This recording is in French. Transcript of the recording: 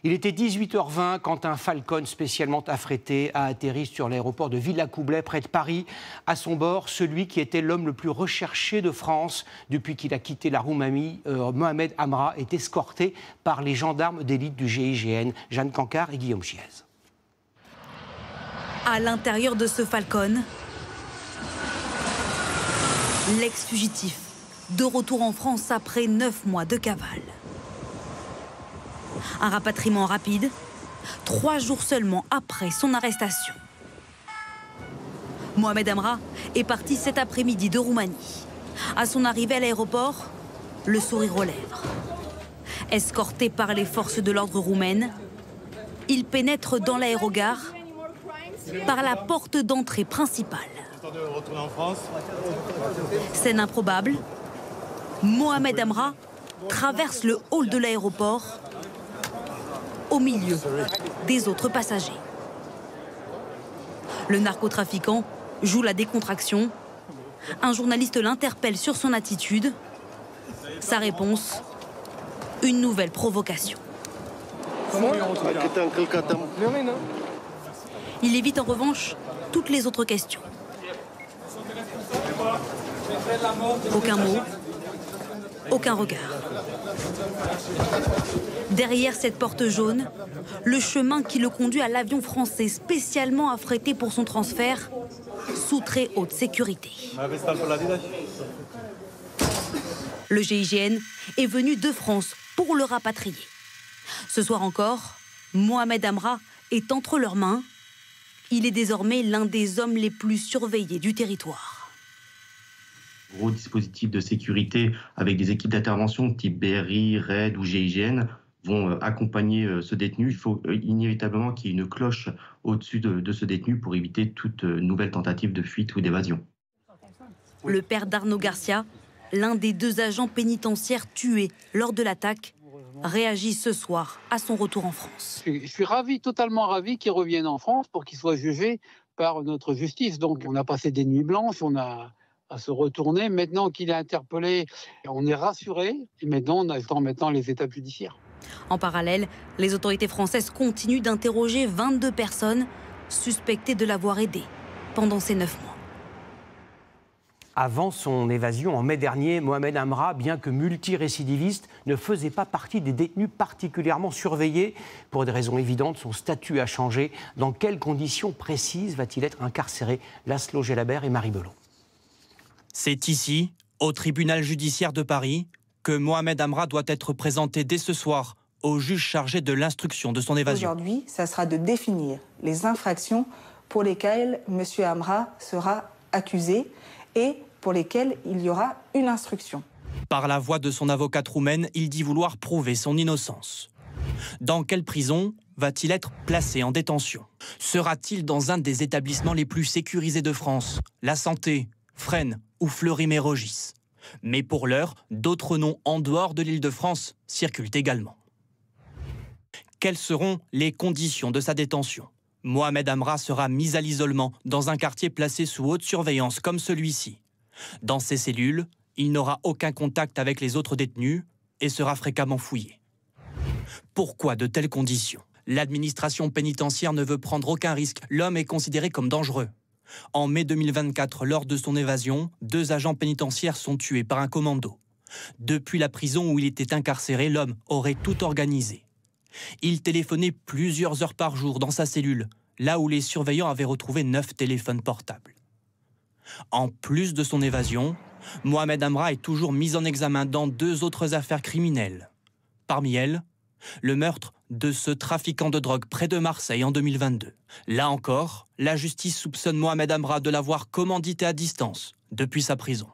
Il était 18h20 quand un Falcon spécialement affrété a atterri sur l'aéroport de Villacoublay, près de Paris. À son bord, celui qui était l'homme le plus recherché de France depuis qu'il a quitté la Roumanie, Mohamed Amra, est escorté par les gendarmes d'élite du GIGN, Jeanne Cancard et Guillaume Chiez. À l'intérieur de ce Falcon, l'ex-fugitif, de retour en France après 9 mois de cavale. Un rapatriement rapide, 3 jours seulement après son arrestation. Mohamed Amra est parti cet après-midi de Roumanie. À son arrivée à l'aéroport, le sourire aux lèvres. Escorté par les forces de l'ordre roumaines, il pénètre dans l'aérogare par la porte d'entrée principale. Scène improbable, Mohamed Amra traverse le hall de l'aéroport au milieu des autres passagers. Le narcotrafiquant joue la décontraction. Un journaliste l'interpelle sur son attitude. Sa réponse, une nouvelle provocation. Il évite en revanche toutes les autres questions. Aucun mot, aucun regard. Derrière cette porte jaune, le chemin qui le conduit à l'avion français spécialement affrété pour son transfert, sous très haute sécurité. Le GIGN est venu de France pour le rapatrier. Ce soir encore, Mohamed Amra est entre leurs mains. Il est désormais l'un des hommes les plus surveillés du territoire. Gros dispositifs de sécurité avec des équipes d'intervention type BRI, RAID ou GIGN vont accompagner ce détenu. Il faut inévitablement qu'il y ait une cloche au-dessus de ce détenu pour éviter toute nouvelle tentative de fuite ou d'évasion. Le père d'Arnaud Garcia, l'un des 2 agents pénitentiaires tués lors de l'attaque, réagit ce soir à son retour en France. Je suis ravi, totalement ravi qu'il revienne en France pour qu'il soit jugé par notre justice. Donc on a passé des nuits blanches, on a à se retourner. Maintenant qu'il est interpellé, on est rassuré. Et maintenant, on attend les étapes judiciaires. En parallèle, les autorités françaises continuent d'interroger 22 personnes suspectées de l'avoir aidé pendant ces 9 mois. Avant son évasion en mai dernier, Mohamed Amra, bien que multirécidiviste, ne faisait pas partie des détenus particulièrement surveillés. Pour des raisons évidentes, son statut a changé. Dans quelles conditions précises va-t-il être incarcéré? Laszlo Gelabert et Marie Belot. C'est ici, au tribunal judiciaire de Paris, que Mohamed Amra doit être présenté dès ce soir au juge chargé de l'instruction de son évasion. Aujourd'hui, ça sera de définir les infractions pour lesquelles M. Amra sera accusé et pour lesquelles il y aura une instruction. Par la voix de son avocate roumaine, il dit vouloir prouver son innocence. Dans quelle prison va-t-il être placé en détention? Sera-t-il dans un des établissements les plus sécurisés de France? La Santé, Fresnes ou Fleury-Mérogis. Mais pour l'heure, d'autres noms en dehors de l'Île-de-France circulent également. Quelles seront les conditions de sa détention? Mohamed Amra sera mis à l'isolement dans un quartier placé sous haute surveillance comme celui-ci. Dans ces cellules, il n'aura aucun contact avec les autres détenus et sera fréquemment fouillé. Pourquoi de telles conditions? L'administration pénitentiaire ne veut prendre aucun risque. L'homme est considéré comme dangereux. En mai 2024, lors de son évasion, 2 agents pénitentiaires sont tués par un commando. Depuis la prison où il était incarcéré, l'homme aurait tout organisé. Il téléphonait plusieurs heures par jour dans sa cellule, là où les surveillants avaient retrouvé 9 téléphones portables. En plus de son évasion, Mohamed Amra est toujours mis en examen dans 2 autres affaires criminelles. Parmi elles, le meurtre de ce trafiquant de drogue près de Marseille en 2022. Là encore, la justice soupçonne Mohamed Amra de l'avoir commandité à distance depuis sa prison.